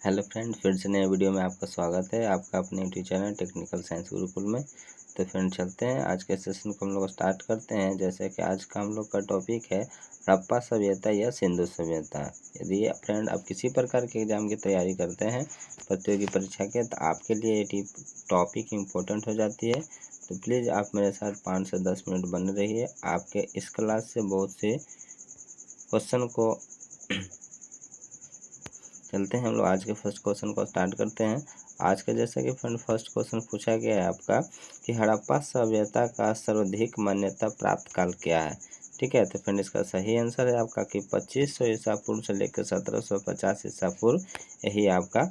Hello friend, फिर से नए वीडियो में आपका स्वागत है। आपका अपने YouTube channel technical science Gurukul में। तो फ्रेंड चलते हैं आज के सेशन को हम लोग स्टार्ट करते हैं। जैसे कि आज का हम लोग का टॉपिक है हड़प्पा सभ्यता या सिंधु सभ्यता। यदि फ्रेंड आप किसी प्रकार के एग्जाम की तैयारी करते हैं प्रतियोगी परीक्षा के, तो आपके लिए ये टॉपिक इम्पोर्टेंट हो जाती है। तो प्लीज़ आप मेरे साथ 5 से 10 मिनट बने रहिए। आपके इस क्लास से बहुत से क्वेश्चन को चलते हैं हम लोग आज के फर्स्ट क्वेश्चन को स्टार्ट करते हैं। आज का जैसा कि फ्रेंड फर्स्ट क्वेश्चन पूछा गया है आपका कि हड़प्पा सभ्यता का सर्वाधिक मान्यता प्राप्त काल क्या है। ठीक है, तो फ्रेंड इसका सही आंसर है आपका कि 2500 ईसा पूर्व से लेकर 1750 ईसा पूर्व यही आपका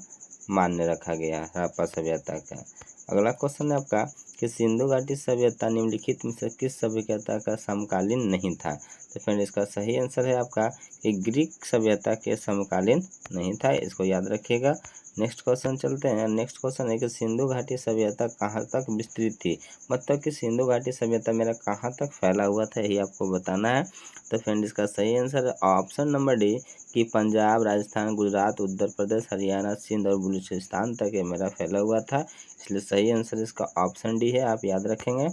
मान्य रखा गया है हड़प्पा सभ्यता का। अगला क्वेश्चन है आपका कि सिंधु घाटी सभ्यता निम्नलिखित में से किस सभ्यता का समकालीन नहीं था। तो फ्रेंड इसका सही आंसर है आपका कि ग्रीक सभ्यता के समकालीन नहीं था, इसको याद रखिएगा। नेक्स्ट क्वेश्चन चलते हैं। नेक्स्ट क्वेश्चन है कि सिंधु घाटी सभ्यता कहाँ तक विस्तृत थी। मतलब कि सिंधु घाटी सभ्यता मेरा कहाँ तक फैला हुआ था, यही आपको बताना है। तो फ्रेंड इसका सही आंसर है ऑप्शन नंबर डी कि पंजाब, राजस्थान, गुजरात, उत्तर प्रदेश, हरियाणा, सिंध और बलूचिस्तान तक ये मेरा फैला हुआ था। इसलिए सही आंसर इसका ऑप्शन डी है, आप याद रखेंगे।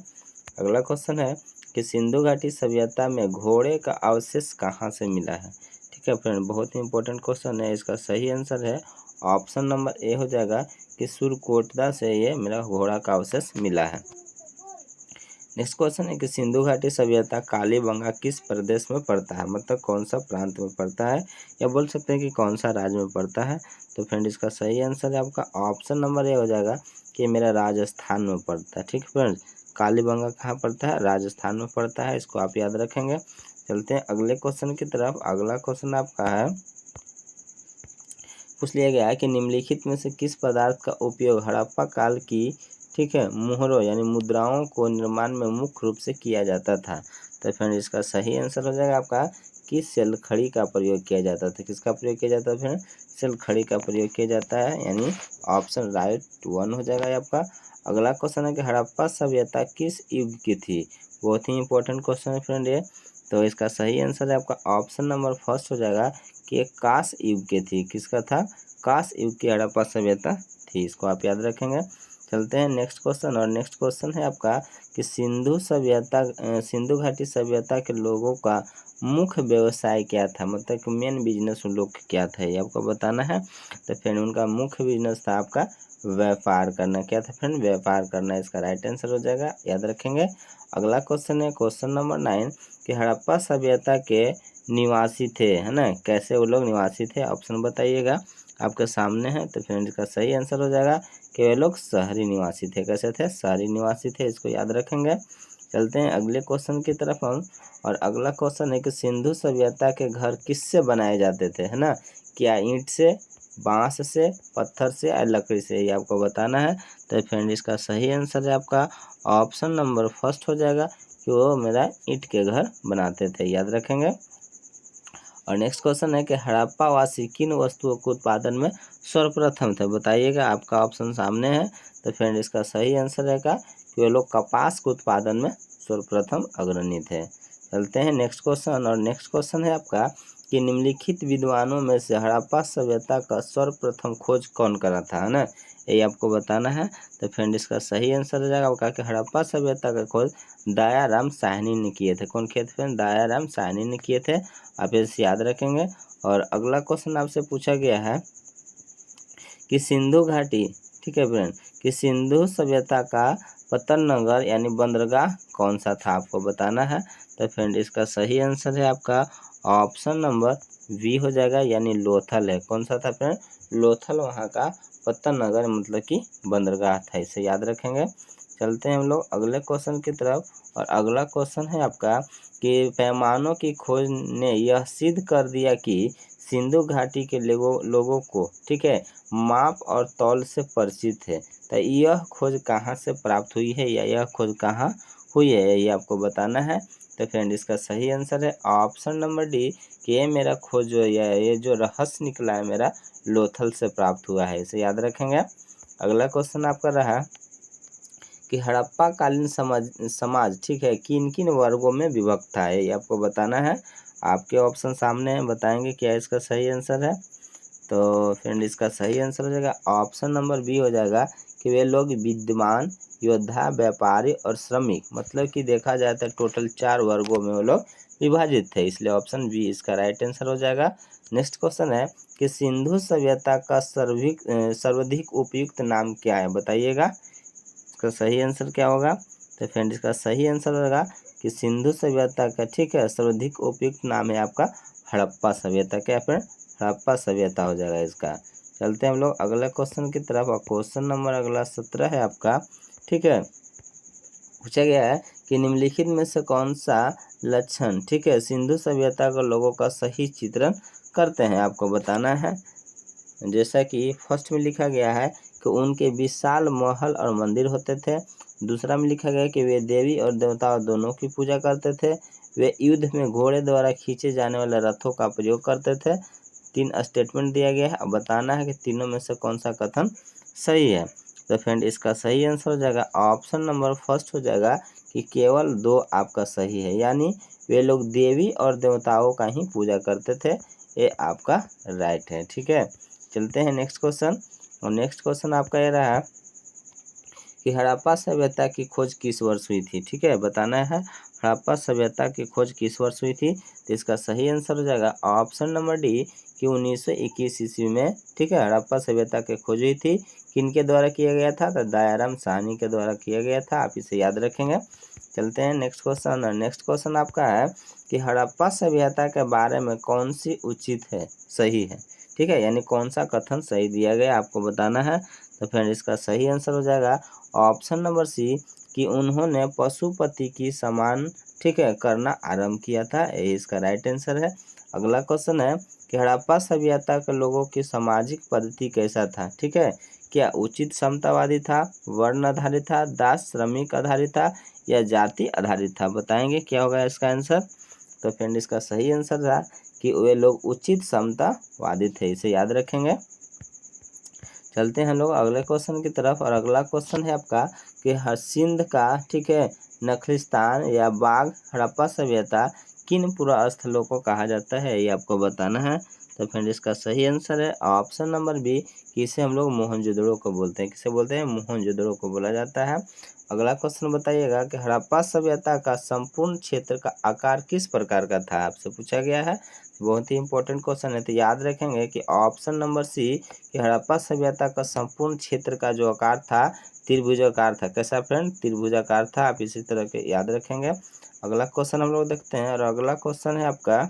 अगला क्वेश्चन है कि सिंधु घाटी सभ्यता में घोड़े का अवशेष कहाँ से मिला है। ठीक है फ्रेंड, बहुत ही इंपॉर्टेंट क्वेश्चन है। इसका सही आंसर है ऑप्शन नंबर ए हो जाएगा कि सुरकोटदा से ये मेरा घोड़ा का अवशेष मिला है। नेक्स्ट क्वेश्चन है कि सिंधु घाटी सभ्यता कालीबंगा किस प्रदेश में पड़ता है। मतलब कौन सा प्रांत में पड़ता है, या बोल सकते हैं कि कौन सा राज्य में पड़ता है। तो फ्रेंड इसका सही आंसर है आपका ऑप्शन नंबर ए हो जाएगा कि मेरा राजस्थान में पड़ता है। ठीक फ्रेंड, कालीबंगा कहाँ पड़ता है, राजस्थान में पड़ता है, इसको आप याद रखेंगे। चलते हैं अगले क्वेश्चन की तरफ। अगला क्वेश्चन आपका है, पूछ लिया गया है कि निम्नलिखित में से किस पदार्थ का उपयोग हड़प्पा काल की, ठीक है, मोहरों यानी मुद्राओं को निर्माण में मुख्य रूप से किया जाता था। तो फ्रेंड इसका सही आंसर हो जाएगा आपका कि सेलखड़ी का प्रयोग किया जाता था। किसका प्रयोग किया जाता है फ्रेंड, सेलखड़ी का प्रयोग किया जाता है, यानी ऑप्शन राइट 1 हो जाएगा आपका। अगला क्वेश्चन है कि हड़प्पा सभ्यता किस युग की थी। बहुत ही इंपॉर्टेंट क्वेश्चन है फ्रेंड ये। तो इसका सही आंसर है आपका ऑप्शन नंबर फर्स्ट हो जाएगा कि एक कांस्य युग की थी। किसका था, कांस्य युग की हड़प्पा सभ्यता थी, इसको आप याद रखेंगे। चलते हैं नेक्स्ट क्वेश्चन, और नेक्स्ट क्वेश्चन है आपका कि सिंधु घाटी सभ्यता के लोगों का मुख्य व्यवसाय क्या था। मतलब कि मेन बिजनेस उन लोग क्या था, ये आपको बताना है। तो फ्रेंड उनका मुख्य बिजनेस था आपका व्यापार करना। क्या था फ्रेंड, व्यापार करना, इसका राइट आंसर हो जाएगा, याद रखेंगे। अगला क्वेश्चन है क्वेश्चन नंबर 9 कि हड़प्पा सभ्यता के निवासी थे, है ना, कैसे वो लोग निवासी थे, ऑप्शन बताइएगा, आपके सामने है। तो फ्रेंड इसका सही आंसर हो जाएगा कि वे लोग शहरी निवासी थे। कैसे थे, शहरी निवासी थे, इसको याद रखेंगे। चलते हैं अगले क्वेश्चन की तरफ हम, और अगला क्वेश्चन है कि सिंधु सभ्यता के घर किससे बनाए जाते थे, है ना, क्या ईंट से, बांस से, पत्थर से या लकड़ी से, ये आपको बताना है। तो फ्रेंड इसका सही आंसर है आपका ऑप्शन नंबर फर्स्ट हो जाएगा कि वो मेरा ईंट के घर बनाते थे, याद रखेंगे। और नेक्स्ट क्वेश्चन है कि हड़प्पा वासी किन वस्तुओं के उत्पादन में सर्वप्रथम थे, बताइएगा, आपका ऑप्शन सामने है। तो फ्रेंड इसका सही आंसर रहेगा कि वे लोग कपास के उत्पादन में सर्वप्रथम अग्रणी थे। चलते हैं नेक्स्ट क्वेश्चन, और नेक्स्ट क्वेश्चन है आपका कि निम्नलिखित विद्वानों में से हड़प्पा सभ्यता का सर्वप्रथम खोज कौन करा था, है ना, ये आपको बताना है। तो फ्रेंड इसका सही आंसर हो जाएगा आपका कि हड़प्पा सभ्यता का खोज दयाराम साहनी ने किए थे। कौन किए थे फ्रेंड, दयाराम साहनी ने किए थे, आप इसे याद रखेंगे। और अगला क्वेश्चन आपसे पूछा गया है कि सिंधु घाटी, ठीक है फ्रेंड, कि सिंधु सभ्यता का पतन नगर यानी बंदरगाह कौन सा था, आपको बताना है। तो फ्रेंड इसका सही आंसर है आपका ऑप्शन नंबर बी हो जाएगा, यानी लोथल है। कौन सा था फ्रेंड, लोथल वहाँ का पतन नगर मतलब कि बंदरगाह था, इसे याद रखेंगे। चलते हैं हम लोग अगले क्वेश्चन की तरफ, और अगला क्वेश्चन है आपका कि पैमानों की खोज ने यह सिद्ध कर दिया कि सिंधु घाटी के लोगों को, ठीक है, माप और तौल से परिचित है। तो यह खोज कहाँ से प्राप्त हुई है, या यह खोज कहाँ हुई है, ये आपको बताना है। तो फ्रेंड इसका सही आंसर है ऑप्शन नंबर डी कि ये मेरा खोज जो है, ये जो रहस्य निकला है मेरा, लोथल से प्राप्त हुआ है, इसे याद रखेंगे। अगला क्वेश्चन आपका रहा कि हड़प्पा कालीन समाज, ठीक है, किन किन वर्गों में विभक्त था, ये आपको बताना है। आपके ऑप्शन सामने हैं, बताएंगे क्या इसका सही आंसर है। तो फ्रेंड इसका सही आंसर हो जाएगा ऑप्शन नंबर बी हो जाएगा कि वे लोग विद्वान, योद्धा, व्यापारी और श्रमिक, मतलब कि देखा जाए तो टोटल 4 वर्गों में वो लोग विभाजित थे, इसलिए ऑप्शन बी इसका राइट आंसर हो जाएगा। नेक्स्ट क्वेश्चन है कि सिंधु सभ्यता का सर्वाधिक उपयुक्त नाम क्या है, बताइएगा इसका सही आंसर क्या होगा। तो फ्रेंड इसका सही आंसर होगा कि सिंधु सभ्यता का, ठीक है, सर्वाधिक उपयुक्त नाम है आपका हड़प्पा सभ्यता। क्या फ्रेंड, हड़प्पा सभ्यता हो जाएगा इसका। चलते हैं हम लोग अगले क्वेश्चन की तरफ, और क्वेश्चन नंबर अगला 17 है आपका, ठीक है। पूछा गया है कि निम्नलिखित में से कौन सा लक्षण, ठीक है, सिंधु सभ्यता के लोगों का सही चित्रण करते हैं, आपको बताना है। जैसा कि फर्स्ट में लिखा गया है कि उनके विशाल महल और मंदिर होते थे। दूसरा में लिखा गया है कि वे देवी और देवता दोनों की पूजा करते थे। वे युद्ध में घोड़े द्वारा खींचे जाने वाले रथों का प्रयोग करते थे। 3 स्टेटमेंट दिया गया है, अब बताना है कि तीनों में से कौन सा कथन सही है। तो फ्रेंड इसका सही आंसर हो जाएगा ऑप्शन नंबर फर्स्ट हो जाएगा कि केवल 2 आपका सही है, यानी वे लोग देवी और देवताओं का ही पूजा करते थे, ये आपका राइट है, ठीक है। चलते हैं नेक्स्ट क्वेश्चन, और नेक्स्ट क्वेश्चन आपका ये रहा कि हड़प्पा सभ्यता की खोज किस वर्ष हुई थी, ठीक है, बताना है हड़प्पा सभ्यता की खोज किस वर्ष हुई थी। तो इसका सही आंसर हो जाएगा ऑप्शन नंबर डी कि 1921 ईस्वी में, ठीक है, हड़प्पा सभ्यता की खोज हुई थी। किनके द्वारा किया गया था, तो दयाराम साहनी के द्वारा किया गया था, आप इसे याद रखेंगे। चलते हैं नेक्स्ट क्वेश्चन, और नेक्स्ट क्वेश्चन आपका है कि हड़प्पा सभ्यता के बारे में कौन सी उचित है, सही है, ठीक है, यानी कौन सा कथन सही दिया गया आपको बताना है। तो फ्रेंड इसका सही आंसर हो जाएगा ऑप्शन नंबर सी कि उन्होंने पशुपति की समान, ठीक है, करना आरंभ किया था, ये इसका राइट आंसर है। अगला क्वेश्चन है कि हड़प्पा सभ्यता के लोगों की सामाजिक पद्धति कैसा था, ठीक है, क्या उचित समतावादी था, वर्ण आधारित था, दास श्रमिक आधारित था, या जाति आधारित था, बताएंगे क्या होगा इसका आंसर। तो फ्रेंड इसका सही आंसर था कि वे लोग उचित समतावादी थे, इसे याद रखेंगे। चलते हैं लोग अगले क्वेश्चन की तरफ, और अगला क्वेश्चन है आपका कि सिंध का, ठीक है, नखलिस्तान या बाग हड़प्पा सभ्यता किन पुरास्थलों को कहा जाता है, ये आपको बताना है। तो फ्रेंड इसका सही आंसर है ऑप्शन नंबर बी कि इसे हम लोग मोहनजोदड़ो को बोलते हैं, किसे बोलते हैं, मोहनजोदड़ो को बोला जाता है। अगला क्वेश्चन बताइएगा कि हड़प्पा सभ्यता का संपूर्ण क्षेत्र का आकार किस प्रकार का था, आपसे पूछा गया है, बहुत ही इंपॉर्टेंट क्वेश्चन है, तो याद रखेंगे कि ऑप्शन नंबर सी कि हड़प्पा सभ्यता का संपूर्ण क्षेत्र का जो आकार था त्रिभुजाकार था। कैसा फ्रेंड, त्रिभुजाकार था, आप इसी तरह के याद रखेंगे। अगला क्वेश्चन हम लोग देखते हैं, और अगला क्वेश्चन है आपका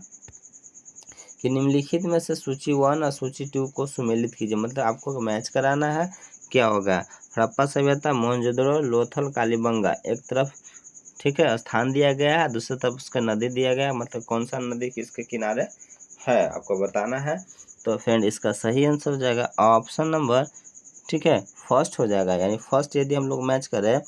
कि निम्नलिखित में से सूची 1 और सूची 2 को सुमेलित कीजिए, मतलब आपको मैच कराना है, क्या होगा। हड़प्पा सभ्यता, मोहनजोदड़ो, लोथल, कालीबंगा, एक तरफ, ठीक है, स्थान दिया गया है, दूसरी तरफ उसका नदी दिया गया है, मतलब कौन सा नदी किसके किनारे है, आपको बताना है। तो फ्रेंड इसका सही आंसर हो जाएगा ऑप्शन नंबर, ठीक है, फर्स्ट हो जाएगा, यानी फर्स्ट यदि हम लोग मैच करें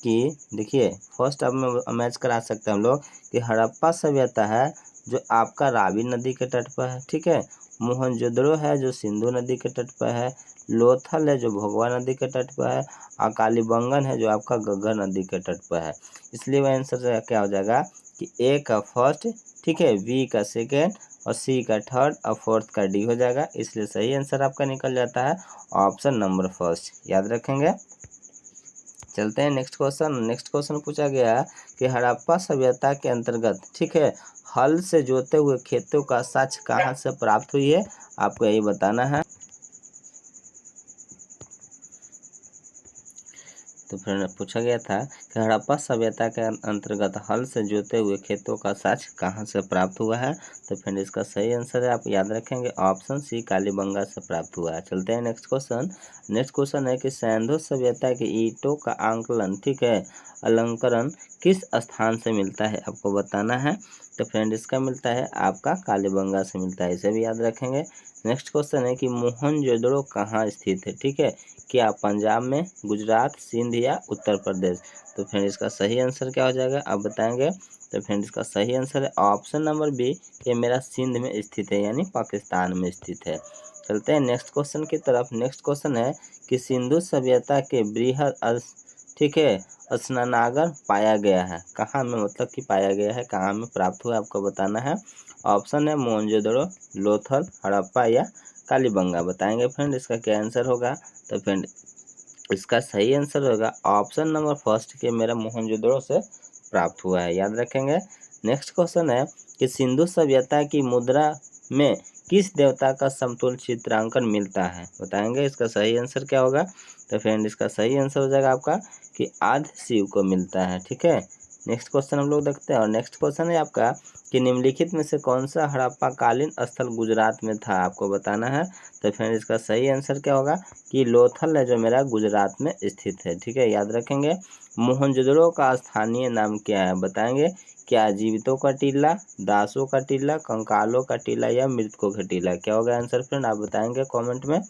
कि देखिए फर्स्ट अब में मैच करा सकते हैं हम लोग कि हड़प्पा सभ्यता है जो आपका रावी नदी के तट पर है, ठीक है, मोहनजोदड़ो है जो सिंधु नदी के तट पर है, लोथल है जो भोगवा नदी के तट पर है, और कालीबंगन है जो आपका घग्गर नदी के तट पर है। इसलिए वह आंसर क्या हो जाएगा कि ए का फर्स्ट, ठीक है, बी का सेकेंड, और सी का थर्ड, और फोर्थ का डी हो जाएगा, इसलिए सही आंसर आपका निकल जाता है ऑप्शन नंबर फर्स्ट, याद रखेंगे। चलते हैं नेक्स्ट क्वेश्चन, नेक्स्ट क्वेश्चन पूछा गया है कि हड़प्पा सभ्यता के अंतर्गत, ठीक है, हल से जोते हुए खेतों का साक्ष्य कहाँ से प्राप्त हुई है, आपको यही बताना है। तो फिर पूछा गया था कि हड़प्पा सभ्यता के अंतर्गत हल से जोते हुए खेतों का साक्ष्य कहाँ से प्राप्त हुआ है। तो फ्रेंड इसका सही आंसर है, आप याद रखेंगे ऑप्शन सी कालीबंगा से प्राप्त हुआ है। चलते हैं नेक्स्ट क्वेश्चन, नेक्स्ट क्वेश्चन है कि सैंधो सभ्यता के ईंटों का आंकलन, ठीक है, अलंकरण किस स्थान से मिलता है, आपको बताना है। तो फ्रेंड इसका मिलता है आपका कालीबंगा से मिलता है, इसे भी याद रखेंगे। नेक्स्ट क्वेश्चन है कि मोहनजोदड़ो कहाँ स्थित है, ठीक है, क्या पंजाब में, गुजरात, सिंध या उत्तर प्रदेश। तो फ्रेंड इसका सही आंसर क्या हो जाएगा, आप बताएंगे। तो फ्रेंड इसका सही आंसर है ऑप्शन नंबर बी, ये मेरा सिंध में स्थित है, यानी पाकिस्तान में स्थित है। चलते हैं नेक्स्ट क्वेश्चन की तरफ, नेक्स्ट क्वेश्चन है कि सिंधु सभ्यता के बृहद, ठीक है, स्नानागार पाया गया है कहाँ में, मतलब कि पाया गया है कहाँ में प्राप्त हुआ, आपको बताना है। ऑप्शन है मोहनजोदड़ो, लोथल, हड़प्पा या कालीबंगा। बताएंगे फ्रेंड इसका क्या आंसर होगा। तो फ्रेंड इसका सही आंसर होगा ऑप्शन नंबर फर्स्ट के मेरा मोहनजोदड़ो से प्राप्त हुआ है, याद रखेंगे। नेक्स्ट क्वेश्चन है कि सिंधु सभ्यता की मुद्रा में किस देवता का समतुल्य चित्रांकन मिलता है। बताएंगे इसका सही आंसर क्या होगा। तो फ्रेंड इसका सही आंसर हो जाएगा आपका कि आद्य शिव को मिलता है, ठीक है। नेक्स्ट क्वेश्चन हम लोग देखते हैं, और नेक्स्ट क्वेश्चन है आपका कि निम्नलिखित में से कौन सा हड़प्पा कालीन स्थल गुजरात में था, आपको बताना है। तो फ्रेंड इसका सही आंसर क्या होगा कि लोथल है जो मेरा गुजरात में स्थित है, ठीक है, याद रखेंगे। मोहनजोदड़ो का स्थानीय नाम क्या है, बताएंगे। क्या जीवितों का टीला, दासों का टीला, कंकालों का टीला या मृतकों का टीला, क्या होगा आंसर फ्रेंड, आप बताएंगे कमेंट में।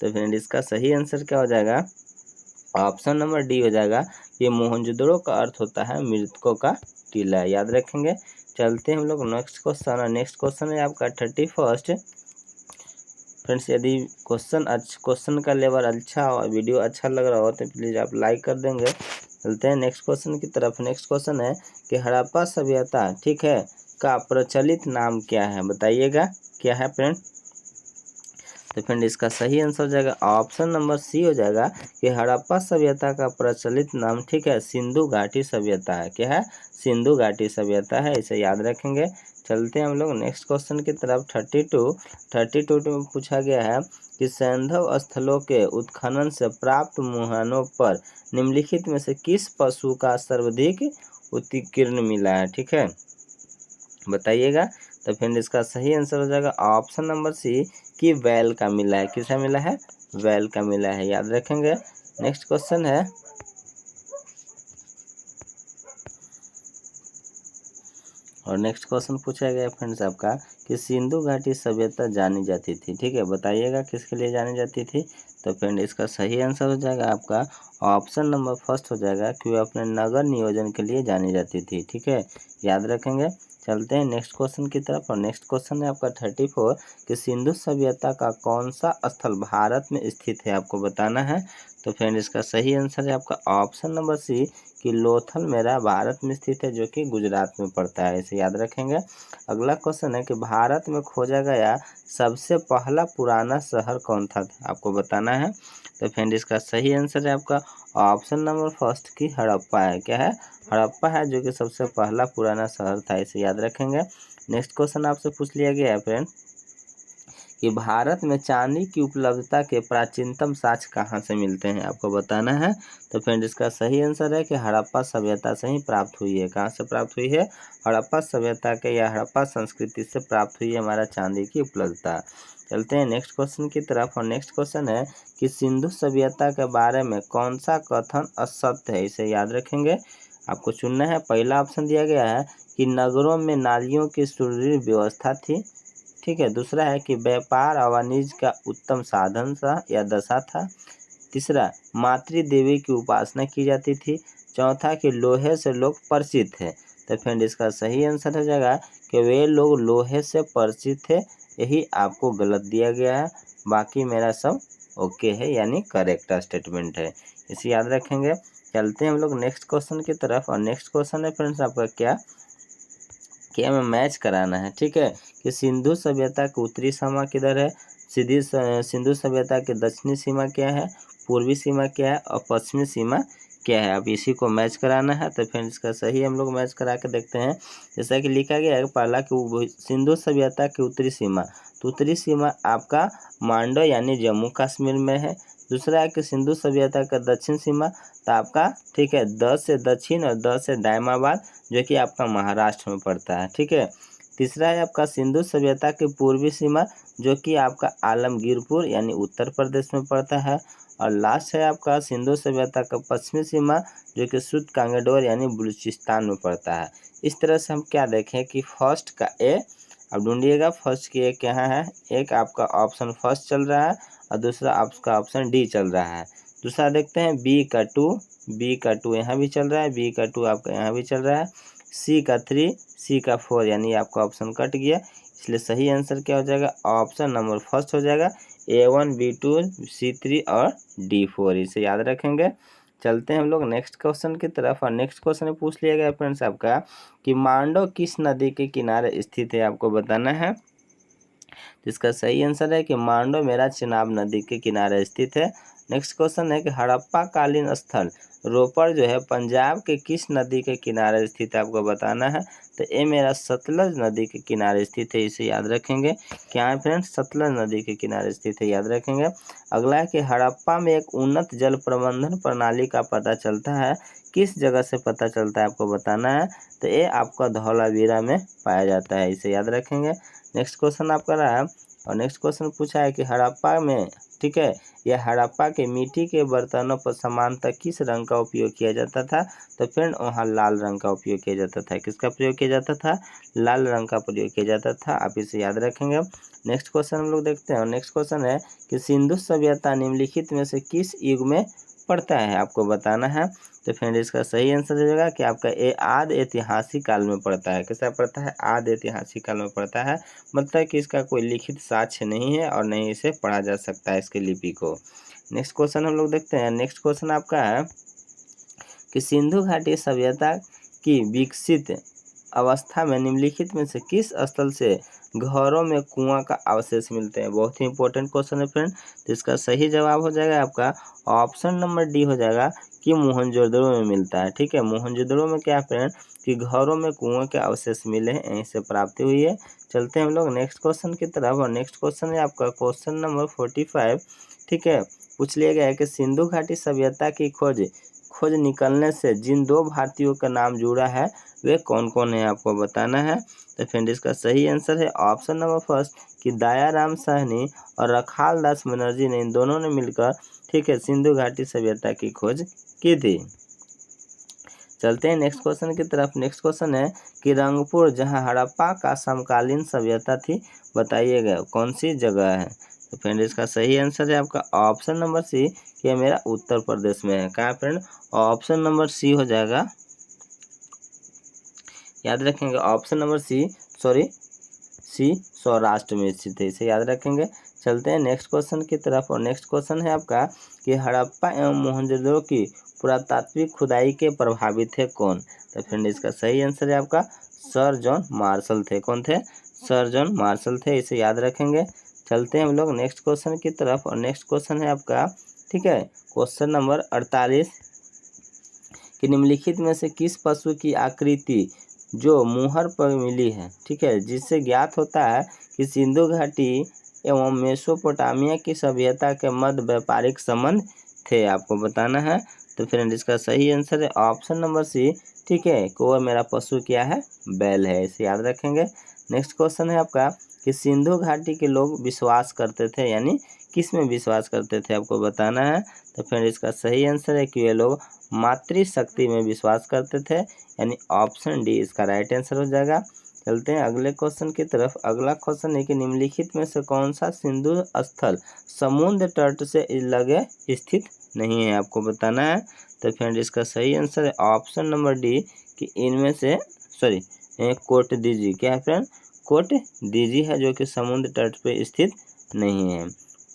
तो फ्रेंड इसका सही आंसर क्या हो जाएगा, ऑप्शन नंबर डी हो जाएगा। ये मोहनजोदड़ो का अर्थ होता है मृतकों का टीला, याद रखेंगे। चलते हैं हम लोग नेक्स्ट क्वेश्चन, और नेक्स्ट क्वेश्चन है आपका 31। फ्रेंड्स यदि क्वेश्चन का लेवल अच्छा और वीडियो अच्छा लग रहा हो तो प्लीज़ आप लाइक कर देंगे। चलते हैं नेक्स्ट क्वेश्चन की तरफ। नेक्स्ट क्वेश्चन है कि हड़प्पा सभ्यता, ठीक है, का प्रचलित नाम क्या है, बताइएगा क्या है फ्रेंड। तो फ्रेंड इसका सही आंसर हो जाएगा ऑप्शन नंबर सी हो जाएगा कि हड़प्पा सभ्यता का प्रचलित नाम, ठीक है, सिंधु घाटी सभ्यता है। क्या है, सिंधु घाटी सभ्यता है, इसे याद रखेंगे। चलते हैं हम लोग नेक्स्ट क्वेश्चन की तरफ। 32 में पूछा गया है कि सैंधव स्थलों के उत्खनन से प्राप्त मुहानों पर निम्नलिखित में से किस पशु का सर्वाधिक उत्कीर्ण मिला है, ठीक है, बताइएगा। तो फ्रेंड इसका सही आंसर हो जाएगा ऑप्शन नंबर सी कि बैल का मिला है। किसका मिला है, बैल का मिला है, याद रखेंगे। नेक्स्ट क्वेश्चन है, और नेक्स्ट क्वेश्चन पूछा गया फ्रेंड्स आपका कि सिंधु घाटी सभ्यता जानी जाती थी, ठीक है, बताइएगा किसके लिए जानी जाती थी। तो फ्रेंड इसका सही आंसर हो जाएगा आपका ऑप्शन नंबर फर्स्ट हो जाएगा कि वह अपने नगर नियोजन के लिए जानी जाती थी, ठीक है, याद रखेंगे। चलते हैं नेक्स्ट क्वेश्चन की तरफ, और नेक्स्ट क्वेश्चन है आपका 34 कि सिंधु सभ्यता का कौन सा स्थल भारत में स्थित है, आपको बताना है। तो फ्रेंड इसका सही आंसर है आपका ऑप्शन नंबर सी कि लोथल मेरा भारत में स्थित है, जो कि गुजरात में पड़ता है, इसे याद रखेंगे। अगला क्वेश्चन है कि भारत में खोजा गया सबसे पहला पुराना शहर कौन था, आपको बताना है। तो फ्रेंड इसका सही आंसर है आपका ऑप्शन नंबर फर्स्ट की हड़प्पा है। क्या है, हड़प्पा है जो कि सबसे पहला पुराना शहर था, इसे याद रखेंगे। नेक्स्ट क्वेश्चन आपसे पूछ लिया गया है फ्रेंड कि भारत में चांदी की उपलब्धता के प्राचीनतम साक्ष्य कहाँ से मिलते हैं, आपको बताना है। तो फ्रेंड इसका सही आंसर है कि हड़प्पा सभ्यता से ही प्राप्त हुई है। कहाँ से प्राप्त हुई है, हड़प्पा सभ्यता के या हड़प्पा संस्कृति से प्राप्त हुई है हमारा चांदी की उपलब्धता। चलते हैं नेक्स्ट क्वेश्चन की तरफ, और नेक्स्ट क्वेश्चन है कि सिंधु सभ्यता के बारे में कौन सा कथन असत्य है, इसे याद रखेंगे। आपको चुनना है। पहला ऑप्शन दिया गया है कि नगरों में नालियों की सुदृढ़ व्यवस्था थी, ठीक है। दूसरा है कि व्यापार और वाणिज्य का उत्तम साधन था या दशा था। तीसरा, मातृ देवी की उपासना की जाती थी। चौथा कि लोहे से लोग परिचित थे। तो फ्रेंड इसका सही आंसर हो जाएगा कि वे लोग लोहे से परिचित थे, यही आपको गलत दिया गया है, बाकी मेरा सब ओके है, यानी करेक्ट स्टेटमेंट है, इसे याद रखेंगे। चलते हैं हम लोग नेक्स्ट क्वेश्चन की तरफ, और नेक्स्ट क्वेश्चन है फ्रेंड्स आपका क्या हमें मैच कराना है, ठीक है, कि सिंधु सभ्यता की उत्तरी सीमा किधर है, सिंधु सभ्यता की दक्षिणी सीमा क्या है, पूर्वी सीमा क्या है और पश्चिमी सीमा क्या है, अब इसी को मैच कराना है। तो फिर इसका सही हम लोग मैच करा के देखते हैं। जैसा कि लिखा गया है पहला कि सिंधु सभ्यता की उत्तरी सीमा, तो उत्तरी सीमा आपका मांडो यानी जम्मू कश्मीर में है। दूसरा है कि सिंधु सभ्यता का दक्षिण सीमा, तो आपका ठीक है 10 से दक्षिण और 10 से दायमाबाद, जो कि आपका महाराष्ट्र में पड़ता है, ठीक है। तीसरा है आपका सिंधु सभ्यता की पूर्वी सीमा, जो कि आपका आलमगीरपुर यानी उत्तर प्रदेश में पड़ता है। और लास्ट है आपका सिंधु सभ्यता का पश्चिमी सीमा, जो कि सुद कांगेडोर यानी बलूचिस्तान में पड़ता है। इस तरह से हम क्या देखें कि फर्स्ट का ए, अब ढूंढिएगा फर्स्ट की एक यहाँ है, एक आपका ऑप्शन फर्स्ट चल रहा है और दूसरा आपका ऑप्शन डी चल रहा है। दूसरा देखते हैं बी का टू यहाँ भी चल रहा है, बी का टू आपका यहाँ भी चल रहा है, सी का 3, सी का 4, यानी आपका ऑप्शन कट गया, इसलिए सही आंसर क्या हो जाएगा, ऑप्शन नंबर फर्स्ट हो जाएगा, A1 B2 C3 और D4, इसे याद रखेंगे। चलते हैं हम लोग नेक्स्ट क्वेश्चन की तरफ, और नेक्स्ट क्वेश्चन में पूछ लिया गया फ्रेंड्स आपका कि मांडो किस नदी के किनारे स्थित है, आपको बताना है। इसका सही आंसर है कि मांडो मेरा चिनाब नदी के किनारे स्थित है। नेक्स्ट क्वेश्चन है कि हड़प्पा कालीन स्थल रोपड़ जो है पंजाब के किस नदी के किनारे स्थित है, आपको बताना है। तो ये मेरा सतलज नदी के किनारे स्थित है, इसे याद रखेंगे। क्या है फ्रेंड्स, सतलज नदी के किनारे स्थित है, याद रखेंगे। अगला है कि हड़प्पा में एक उन्नत जल प्रबंधन प्रणाली का पता चलता है, किस जगह से पता चलता है, आपको बताना है। तो ये आपका धौलावीरा में पाया जाता है, इसे याद रखेंगे। नेक्स्ट क्वेश्चन आपका रहा है, और नेक्स्ट क्वेश्चन पूछा है कि हड़प्पा में, ठीक है, यह हड़प्पा के मिट्टी के बर्तनों पर सामान्यतः किस रंग का उपयोग किया जाता था। तो फ्रेंड वहाँ लाल रंग का उपयोग किया जाता था। किसका प्रयोग किया जाता था, लाल रंग का प्रयोग किया जाता था, आप इसे याद रखेंगे। नेक्स्ट क्वेश्चन हम लोग देखते हैं, और नेक्स्ट क्वेश्चन है कि सिंधु सभ्यता निम्नलिखित में से किस युग में पड़ता है, आपको बताना है। तो फ्रेंड इसका सही आंसर हो जाएगा कि आपका ये आदि ऐतिहासिक काल में पड़ता है। कैसा पड़ता है, आदि ऐतिहासिक काल में पड़ता है, मतलब कि इसका कोई लिखित साक्ष्य नहीं है और नहीं इसे पढ़ा जा सकता है, इसके लिपि को। नेक्स्ट क्वेश्चन हम लोग देखते हैं, नेक्स्ट क्वेश्चन आपका है कि सिंधु घाटी सभ्यता की विकसित अवस्था में निम्नलिखित में से किस स्थल से घरों में कुआं का अवशेष मिलते हैं। बहुत ही इंपॉर्टेंट क्वेश्चन है फ्रेंड। तो इसका सही जवाब हो जाएगा आपका ऑप्शन नंबर डी हो जाएगा कि मोहनजोदड़ो में मिलता है। ठीक है, मोहनजोदड़ो में क्या है फ्रेंड कि घरों में कुआं के अवशेष मिले हैं, यहीं से प्राप्ति हुई है। चलते हैं हम लोग नेक्स्ट क्वेश्चन की तरफ, और नेक्स्ट क्वेश्चन है आपका क्वेश्चन नंबर 45। ठीक है, पूछ लिया गया है कि सिंधु घाटी सभ्यता की खोज निकलने से जिन दो भारतीयों का नाम जुड़ा है वे कौन कौन है, आपको बताना है। तो फ्रेंड इसका सही आंसर है ऑप्शन नंबर फर्स्ट कि दयाराम साहनी और रखाल दास बनर्जी ने, इन दोनों ने मिलकर, ठीक है, सिंधु घाटी सभ्यता की खोज की थी। चलते हैं नेक्स्ट क्वेश्चन की तरफ। नेक्स्ट क्वेश्चन है कि रंगपुर जहां हड़प्पा का समकालीन सभ्यता थी, बताइएगा कौन सी जगह है। तो फ्रेंड इसका सही आंसर है आपका ऑप्शन नंबर सी कि मेरा उत्तर प्रदेश में है। क्या फ्रेंड, ऑप्शन नंबर सी हो जाएगा, याद रखेंगे ऑप्शन नंबर सी, सी सौराष्ट्र में स्थित है, इसे याद रखेंगे। चलते हैं नेक्स्ट क्वेश्चन की तरफ, और नेक्स्ट क्वेश्चन है आपका कि हड़प्पा एवं मोहनजोदड़ो की पुरातात्विक खुदाई के प्रभावित थे कौन। तो फ्रेंड इसका सही आंसर है आपका सर जॉन मार्शल थे। कौन थे, सर जॉन मार्शल थे, इसे याद रखेंगे। चलते हैं हम लोग नेक्स्ट क्वेश्चन की तरफ, और नेक्स्ट क्वेश्चन है आपका, ठीक है, क्वेश्चन नंबर 48 कि निम्नलिखित में से किस पशु की आकृति जो मुहर पर मिली है, ठीक है, जिससे ज्ञात होता है कि सिंधु घाटी एवं मेसोपोटामिया की सभ्यता के मध्य व्यापारिक संबंध थे, आपको बताना है। तो फ्रेंड इसका सही आंसर है ऑप्शन नंबर सी, ठीक है, कि वह मेरा पशु क्या है, बैल है, इसे याद रखेंगे। नेक्स्ट क्वेश्चन है आपका कि सिंधु घाटी के लोग विश्वास करते थे, यानी किस में विश्वास करते थे, आपको बताना है। तो फ्रेंड इसका सही आंसर है कि वे लोग मातृशक्ति में विश्वास करते थे, यानी ऑप्शन डी इसका राइट आंसर हो जाएगा। चलते हैं अगले क्वेश्चन की तरफ। अगला क्वेश्चन है कि निम्नलिखित में से कौन सा सिंधु स्थल समुद्र तट से लगे स्थित नहीं है, आपको बताना है। तो फ्रेंड इसका सही आंसर है ऑप्शन नंबर डी कि इनमें से कोट दीजी, क्या है फ्रेंड, कोट दीजी है जो कि समुद्र तट पे स्थित नहीं है।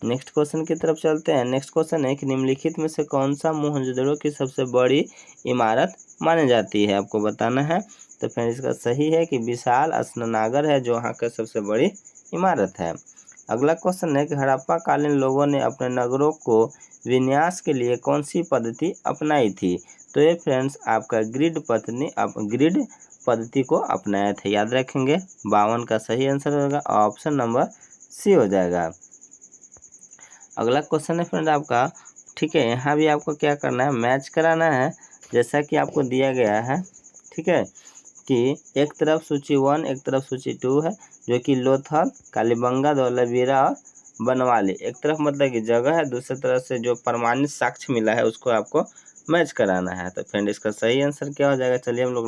नेक्स्ट क्वेश्चन की तरफ चलते हैं। नेक्स्ट क्वेश्चन है कि निम्नलिखित में से कौन सा मोहनजोदड़ो की सबसे बड़ी इमारत मानी जाती है, आपको बताना है। तो फिर इसका सही है कि विशाल स्नानागार है जो वहाँ का सबसे बड़ी इमारत है। अगला क्वेश्चन है कि हड़प्पा कालीन लोगों ने अपने नगरों को विन्यास के लिए कौन सी पद्धति अपनाई थी। तो ये फ्रेंड्स आपका ग्रिड पद्धति को अपनाया था, याद रखेंगे। 52 का सही आंसर होगा ऑप्शन नंबर सी हो जाएगा। अगला क्वेश्चन है फ्रेंड आपका, ठीक है, यहाँ भी आपको क्या करना है, मैच कराना है, जैसा कि आपको दिया गया है, ठीक है, कि एक तरफ सूची 1 एक तरफ सूची 2 है, जो कि लोथल, कालीबंगा, धौलावीरा और बनवाली, एक तरफ मतलब कि जगह है, दूसरी तरफ से जो प्रमाणित साक्ष्य मिला है उसको आपको मैच कराना है। तो फ्रेंड इसका सही आंसर क्या हो जाएगा, चलिए हम लोग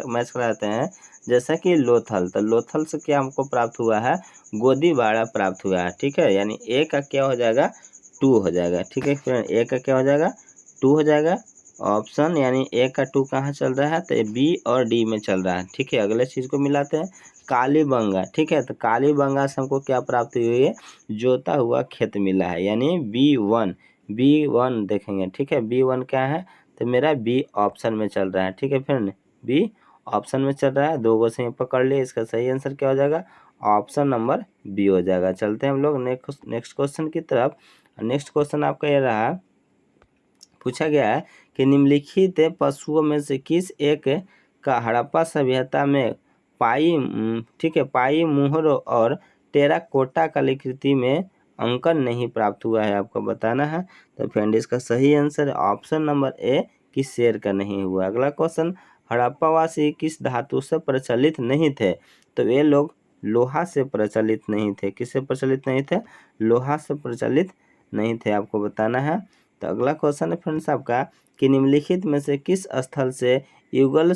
मैच कराते हैं। जैसा कि लोथल, तो लोथल से क्या हमको प्राप्त हुआ है, गोदीबाड़ा प्राप्त हुआ है, ठीक है, यानी ए का क्या हो जाएगा, 2 हो जाएगा, ठीक है फ्रेंड, ए का क्या हो जाएगा, 2 हो जाएगा ऑप्शन, यानी ए का 2 कहाँ चल रहा है, तो बी और डी में चल रहा है, ठीक है। अगले चीज़ को मिलाते हैं, कालीबंगा, ठीक है, तो कालीबंगा से हमको क्या प्राप्त हुई है, जोता हुआ खेत मिला है, यानी बी वन देखेंगे, ठीक है, बी1 क्या है, तो मेरा बी ऑप्शन में चल रहा है, ठीक है फ्रेंड, बी ऑप्शन में चल रहा है, 2 गो से पकड़ लिए, इसका सही आंसर क्या हो जाएगा ऑप्शन नंबर बी हो जाएगा। चलते हैं हम लोग नेक्स्ट क्वेश्चन की तरफ। नेक्स्ट क्वेश्चन आपका ये रहा, पूछा गया है कि निम्नलिखित पशुओं में से किस एक का हड़प्पा सभ्यता में पाई मुहरों और टेराकोटा कलाकृति में अंकन नहीं प्राप्त हुआ है, आपको बताना है। तो फ्रेंड इसका सही आंसर ऑप्शन नंबर ए कि शेर का नहीं हुआ। अगला क्वेश्चन, हड़प्पावासी किस धातु से प्रचलित नहीं थे? तो ये लोग लोहा से प्रचलित नहीं थे। किससे प्रचलित नहीं थे? लोहा से प्रचलित नहीं थे, आपको बताना है। तो अगला क्वेश्चन है फ्रेंड्स आपका कि निम्नलिखित में से किस स्थल से युगल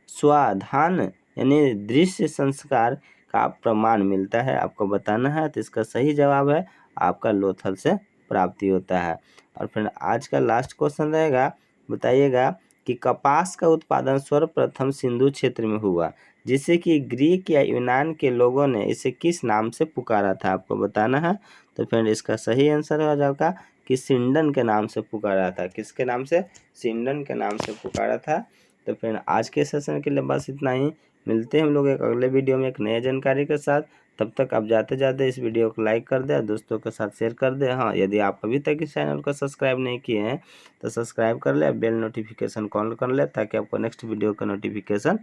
स्वाधान यानी दृश्य संस्कार का प्रमाण मिलता है, आपको बताना है। तो इसका सही जवाब है आपका लोथल से प्राप्ति होता है। और फिर आज का लास्ट क्वेश्चन रहेगा, बताइएगा कि कपास का उत्पादन सर्वप्रथम सिंधु क्षेत्र में हुआ, जिससे कि ग्रीक या यूनान के लोगों ने इसे किस नाम से पुकारा था, आपको बताना है। तो फ्रेंड इसका सही आंसर हो जाएगा कि सिंडन के नाम से पुकारा था। किसके नाम से? सिंडन के नाम से पुकारा था। तो फ्रेंड आज के सेशन के लिए बस इतना ही। मिलते हैं हम लोग एक अगले वीडियो में एक नए जानकारी के साथ। तब तक आप जाते जाते इस वीडियो को लाइक कर दें, दोस्तों के साथ शेयर कर दें। हाँ, यदि आप अभी तक इस चैनल को सब्सक्राइब नहीं किए हैं तो सब्सक्राइब कर ले, बेल नोटिफिकेशन ऑन कर ले, ताकि आपको नेक्स्ट वीडियो का नोटिफिकेशन